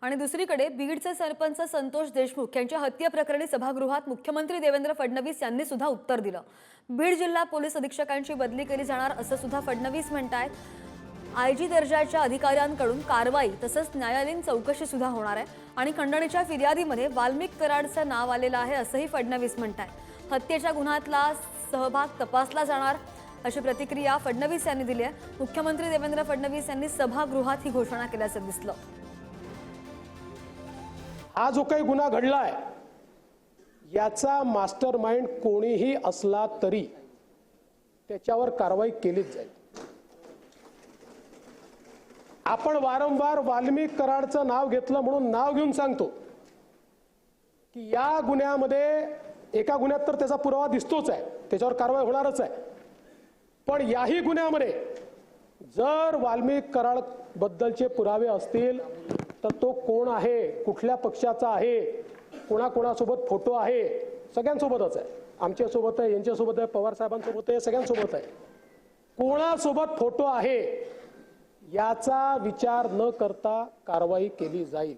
आणि दुसरीकडे बीडचे सरपंच संतोष देशमुख यांच्या हत्येप्रकरणी सभागृहात मुख्यमंत्री देवेंद्र फडणवीस यांनी सुद्धा उत्तर दिलं। बीड जिल्हा पोलीस अधीक्षकांची बदली केली जाणार असं सुद्धा फडणवीस म्हणतायत। आयजी दर्जाच्या अधिकाऱ्यांकडून कारवाई तसंच न्यायालयीन चौकशी सुद्धा होणार आहे आणि खंडणीच्या फिर्यादीमध्ये वाल्मिक कराडचं नाव आलेलं आहे असंही फडणवीस म्हणतायत। हत्येच्या गुन्ह्यातला सहभाग तपासला जाणार अशी प्रतिक्रिया फडणवीस यांनी दिली आहे। मुख्यमंत्री देवेंद्र फडणवीस यांनी सभागृहात ही घोषणा केल्याचं दिसलं। हा जो काही गुन्हा घडलाय याचा मास्टरमाइंड कोणीही असला तरी त्याच्यावर कारवाई केलीच जाईल। आपण वारंवार वाल्मिक कराडचं नाव घेतलं म्हणून नाव घेऊन सांगतो की या गुन्ह्यामध्ये एका गुन्ह्यात तर त्याचा पुरावा दिसतोच आहे, त्याच्यावर कारवाई होणारच आहे। पण याही गुन्ह्यामध्ये जर वाल्मिक कराड बद्दलचे पुरावे असतील तर तो कोण आहे, कुठल्या पक्षाचा आहे, कोणाकोणासोबत फोटो आहे, सगळ्यांसोबतच आहे। आमच्या सोबत आहे, यांच्या सोबत आहे, पवार साहेबांसोबत आहे, सगळ्यांसोबत आहे। कोणासोबत फोटो आहे याचा विचार न करता कारवाई केली जाईल।